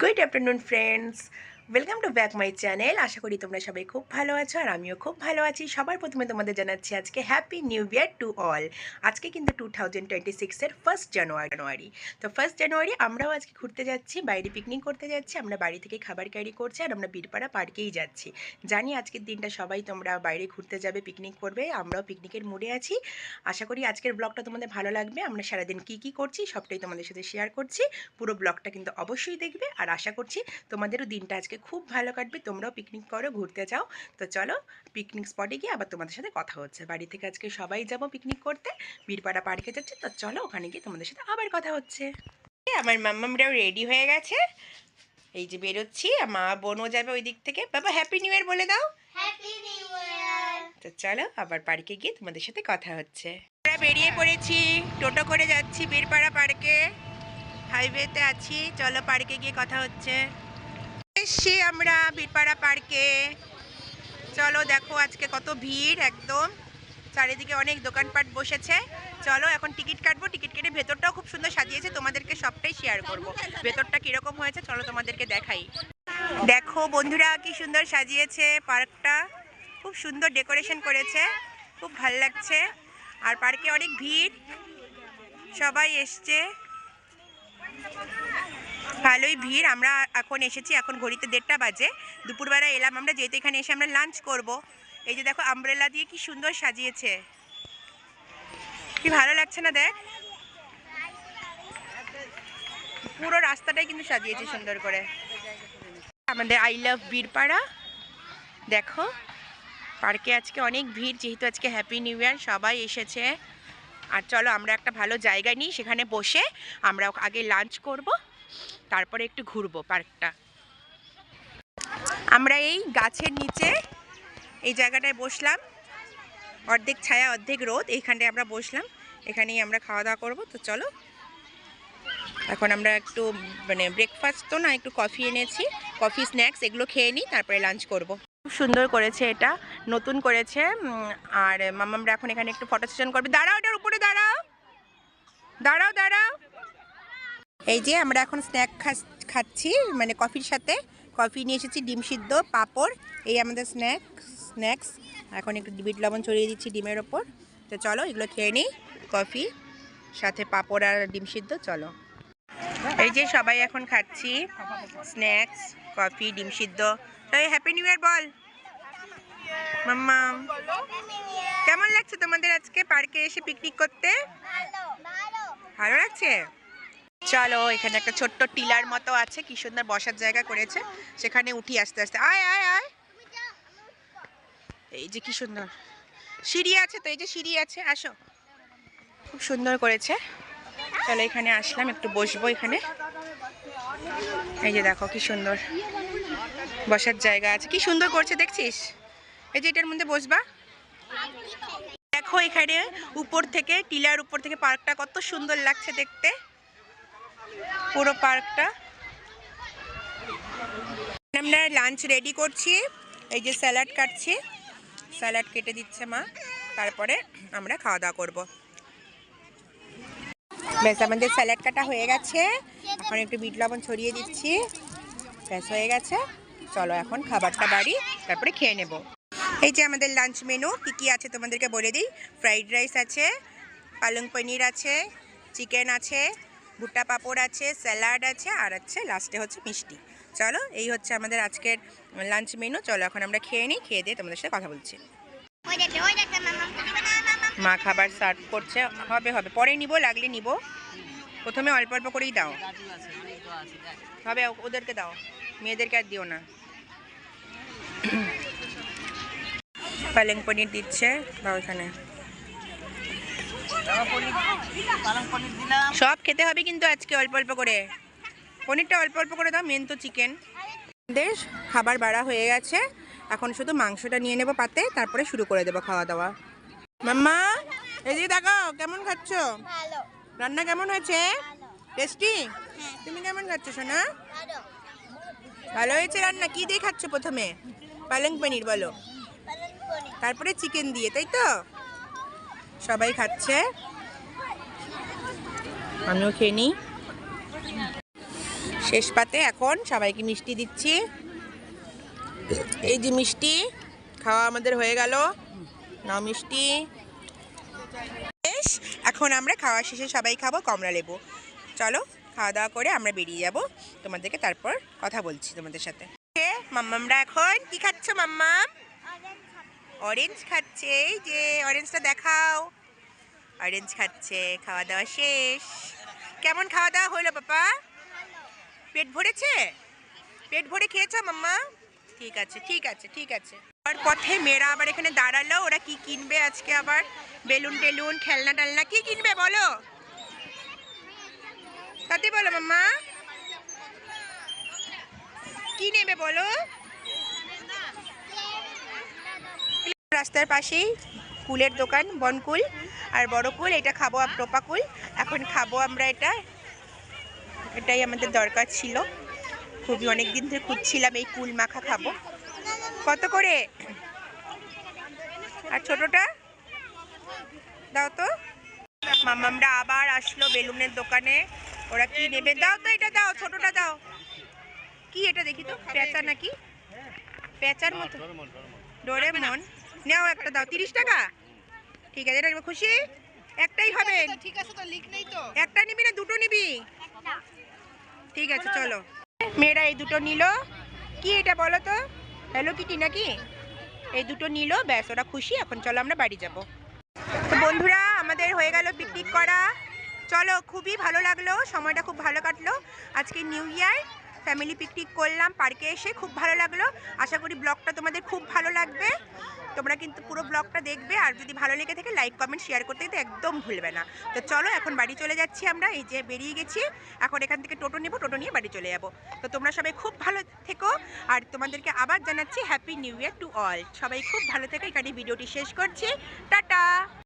Good afternoon friends, welcome to back my channel. আশা করি তোমরা সবাই খুব ভালো আছো আর আমিও খুব ভালো আছি। সবার প্রথমে তোমাদের জানাচ্ছি আজকে happy new year to all. আজকে কিন্তু 2026-এর 1st জানুয়ারি। তো 1st জানুয়ারি আমরাও আজকে ঘুরতে যাচ্ছি, বাইরে পিকনিক করতে যাচ্ছি। আমরা বাড়ি থেকে খাবার ক্যারি করছি আর আমরা বীরপাড়া পার্কেই যাচ্ছি। জানি আজকের দিনটা সবাই তোমরা বাইরে ঘুরতে যাবে, পিকনিক করবে, আমরাও পিকনিকের মুডে আছি। আশা করি আজকের ব্লগটা তোমাদের ভালো লাগবে। আমরা সারাদিন কী করছি সবটাই তোমাদের সাথে শেয়ার করছি। পুরো ব্লগটা কিন্তু অবশ্যই দেখবে আর আশা করছি তোমাদেরও দিনটা আজকে খুব ভালো কাটবে। তোমরাও পিকনিক করো, ঘুরতে যাও। তো চলো পিকনিক স্পটে গিয়ে আবার তোমাদের সাথে কথা হচ্ছে। বাড়ি থেকে আজকে সবাই যাবো পিকনিক করতে, বীরপাড়া পার্কে যাচ্ছে। তো চলো ওখানে গিয়ে তোমাদের সাথে আবার কথা হচ্ছে। আমার মাম্মামরাও রেডি হয়ে গেছে, এই যে বেরোচ্ছি। মা বোনও যাবে ওই দিক থেকে। বাবা হ্যাপি নিউ ইয়ার বলে দাও। Happy new year. তো চলো আবার পার্কে গিয়ে তোমাদের সাথে কথা হচ্ছে। আমরা বেরিয়ে পড়েছি, টোটো করে যাচ্ছি বীরপাড়া পার্কে। হাইওয়েতে আছি, চলো পার্কে গিয়ে কথা হচ্ছে। এসছি আমরা বীরপাড়া পার্কে। চলো দেখো আজকে কত ভিড়, একদম চারিদিকে অনেক দোকানপাট বসেছে। চলো এখন টিকিট কাটবো, টিকিট কেটে ভেতরটাও খুব সুন্দর সাজিয়েছে, তোমাদেরকে সবটাই শেয়ার করব। ভেতরটা কীরকম হয়েছে চলো তোমাদেরকে দেখাই। দেখো বন্ধুরা কি সুন্দর সাজিয়েছে পার্কটা, খুব সুন্দর ডেকোরেশন করেছে, খুব ভালো লাগছে। আর পার্কে অনেক ভিড়, সবাই এসছে, ভালোই ভিড়। আমরা এখন এসেছি, এখন ঘড়িতে 1:30 বাজে। দুপুরবেলা এলাম আমরা, যেহেতু এখানে এসে আমরা লাঞ্চ করব। এই যে দেখো আমব্রেলা দিয়ে কি সুন্দর সাজিয়েছে, কি ভালো লাগছে না? দেখ পুরো রাস্তাটাই কিন্তু সাজিয়েছে সুন্দর করে। আমাদের আই লাভ বীরপাড়া। দেখো পার্কে আজকে অনেক ভিড়, যেহেতু আজকে হ্যাপি নিউ ইয়ার, সবাই এসেছে। আর চলো আমরা একটা ভালো জায়গা নিই, সেখানে বসে আমরা আগে লাঞ্চ করব, তারপরে একটু ঘুরবো পার্কটা। আমরা এই গাছের নিচে এই জায়গাটায় বসলাম, অর্ধেক ছায়া অর্ধেক রোদ, এইখানটায় আমরা বসলাম, এখানেই আমরা খাওয়া দাওয়া করবো। তো চলো এখন আমরা একটু ব্রেকফাস্ট তো না, একটু কফি এনেছি, কফি স্ন্যাক্স এগুলো খেয়ে নিই, তারপরে লাঞ্চ করব। খুব সুন্দর করেছে, এটা নতুন করেছে। আর মাম্মামরা এখন এখানে একটু ফটো সেশন করবে। দাঁড়াও, এটার উপরে দাঁড়াও, দাঁড়াও দাঁড়াও। এই যে আমরা এখন স্ন্যাক খাচ্ছি, কফির সাথে কফি নিয়ে এসেছি, ডিম সিদ্ধ, পাঁপড়, এই আমাদের স্ন্যাক্স। এখন একটু বিট লবণ ছড়িয়ে দিচ্ছি ডিমের ওপর। তো চলো এগুলো খেয়ে নিই, কফি সাথে পাঁপড় আর ডিম সিদ্ধ। চলো এই যে সবাই এখন খাচ্ছি স্ন্যাক্স, কফি, ডিম সিদ্ধ। তো হ্যাপি নিউ ইয়ার বল মাম্মা। কেমন লাগছে তোমাদের আজকে পার্কে এসে পিকনিক করতে? ভালো লাগছে। চলো এখানে একটা ছোট্ট টিলার মতো আছে, কি সুন্দর বসার জায়গা করেছে, সেখানে উঠি আস্তে আস্তে। আয় আয় আয়, এই যে কি সুন্দর সিঁড়ি আছে, তো এই যে সিঁড়ি আছে, আসো, খুব সুন্দর করেছে। চলো এখানে আসলাম, একটু বসবো এখানে। এই যে দেখো কি সুন্দর বসার জায়গা আছে, কি সুন্দর করছে দেখছিস? এই যে এটার মধ্যে বসবা। দেখো এখানে উপর থেকে, টিলার উপর থেকে পার্কটা কত সুন্দর লাগছে দেখতে, পুরো পার্কটা। আমরা লাঞ্চ রেডি করছি, এই যে স্যালাড কাটছি, স্যালাড কেটে দিচ্ছে মা, তারপরে আমরা খাওয়া দাওয়া করবো। ব্যাস আমাদের স্যালাড কাটা হয়ে গেছে, এখন একটু বিট লবণ ছড়িয়ে দিচ্ছি, ব্যাস হয়ে গেছে। চলো এখন খাবারটা বাড়ি, তারপরে খেয়ে নেব। এই যে আমাদের লাঞ্চ মেনু কী কী আছে তোমাদেরকে বলে দিই। ফ্রাইড রাইস আছে, পালং পনির আছে, চিকেন আছে, ভুট্টা পাঁপড় আছে, স্যালাড আছে, আর আছে লাস্টে হচ্ছে মিষ্টি। চলো এই হচ্ছে আমাদের আজকের লাঞ্চ মেনু। চলো এখন আমরা খেয়ে নিই, খেয়ে দিয়ে তোমাদের সাথে কথা বলছি। মা খাবার সার্ভ করছে, হবে হবে পরে নিব, লাগলে নিব, প্রথমে অল্প অল্প করেই দাও, হবে ওদেরকে দাও, মেয়েদেরকে আর দিও না। পালং পনির দিচ্ছে, দাও এখানে। সব খেতে হবে কিন্তু আজকে অল্প অল্প করে, পনিরটা অল্প অল্প করে দাও, মেন তো চিকেন। বেশ খাবার বাড়া হয়ে গেছে, এখন শুধু মাংসটা নিয়ে নেব পাতে, তারপরে শুরু করে দেবো খাওয়া দাওয়া। মাম্মা এদিকে দেখাও, কেমন খাচ্ছ? রান্না কেমন হয়েছে? টেস্টি? তুমি কেমন খাচ্ছ সোনা? ভালো হয়েছে রান্না। কি দিয়ে খাচ্ছ প্রথমে? পালং পনির বলো, তারপরে চিকেন দিয়ে, তাই তো? সবাই খাচ্ছে, আমিও খেয়ে নিই। শেষ পাতে এখন সবাইকে মিষ্টি দিচ্ছি। এই যে মিষ্টি খাওয়া আমাদের হয়ে গেল। নাও মিষ্টি। বেশ, এখন আমরা খাওয়া শেষে সবাই খাবো কমলা লেবু। চলো খাওয়া দাওয়া করে আমরা বেরিয়ে যাব, তোমাদেরকে তারপর কথা বলছি তোমাদের সাথে। মাম্মামরা এখন কি খাচ্ছ মাম্মাম? অরেঞ্জ খাচ্ছে। এই যে অরেঞ্জটা দেখাও। অরেঞ্জ খাচ্ছে। খাওয়া দাওয়া শেষ। কেমন খাওয়া দাওয়া হলো বাবা? পেট ভরেছে? পেট ভরে খেয়েছো মাম্মা? ঠিক আছে ঠিক আছে ঠিক আছে। আর পথে মেয়েরা আবার এখানে দাঁড়ালো, ওরা কি কিনবে আজকে আবার? বেলুন টেলুন খেলনা টেলনা কি কিনবে বলো? তাতে বলো মাম্মা, কি নেবে বলো? রাস্তার পাশেই কুলের দোকান, বনকুল আর বড় কুল। এটা খাবো টোপা কুল, এখন খাবো আমরা এটা। এটাই আমাদের দরকার ছিল, খুবই অনেক দিন ধরে খুঁজছিলাম এই কুল মাখা খাবো। কত করে? আর ছোটটা দাও তো। মাম্মামরা আবার আসলো বেলুনের দোকানে, ওরা কি নেবে? দাও তো এটা দাও, ছোটটা দাও। কি এটা দেখি তো, পেঁচা নাকি? পেঁচার মতো ডোরেমন। নাও একটা দাও, 30 টাকা। ঠিক আছে, এটা নেবে? খুশি? একটাই হবে? ঠিক আছে তো, লিখ নেই তো। একটা নিবি না দুটো নিবি? ঠিক আছে চলো। মেয়েরা এই দুটো নিল। কি এটা বলো তো? হ্যালো কিটি নাকি? এই দুটো নিল, ব্যাস ওরা খুশি। এখন চলো আমরা বাড়ি যাব। তো বন্ধুরা, আমাদের হয়ে গেল পিকনিক করা। চলো, খুবই ভালো লাগলো, সময়টা খুব ভালো কাটলো। আজকে নিউ ইয়ার ফ্যামিলি পিকনিক করলাম পার্কে এসে, খুব ভালো লাগলো। আশা করি ব্লগটা তোমাদের খুব ভালো লাগবে। তোমরা কিন্তু পুরো ব্লগটা দেখবে, আর যদি ভালো লেগে থাকে লাইক কমেন্ট শেয়ার করতে কিন্তু একদম ভুলবে না। তো চলো এখন বাড়ি চলে যাচ্ছি আমরা। এই যে বেরিয়ে গেছি, এখন এখান থেকে টোটো নেবো, টোটো নিয়ে বাড়ি চলে যাবো। তো তোমরা সবাই খুব ভালো থেকো, আর তোমাদেরকে আবার জানাচ্ছি happy new year to all. সবাই খুব ভালো থেকো। এখানে ভিডিওটি শেষ করছি। টাটা।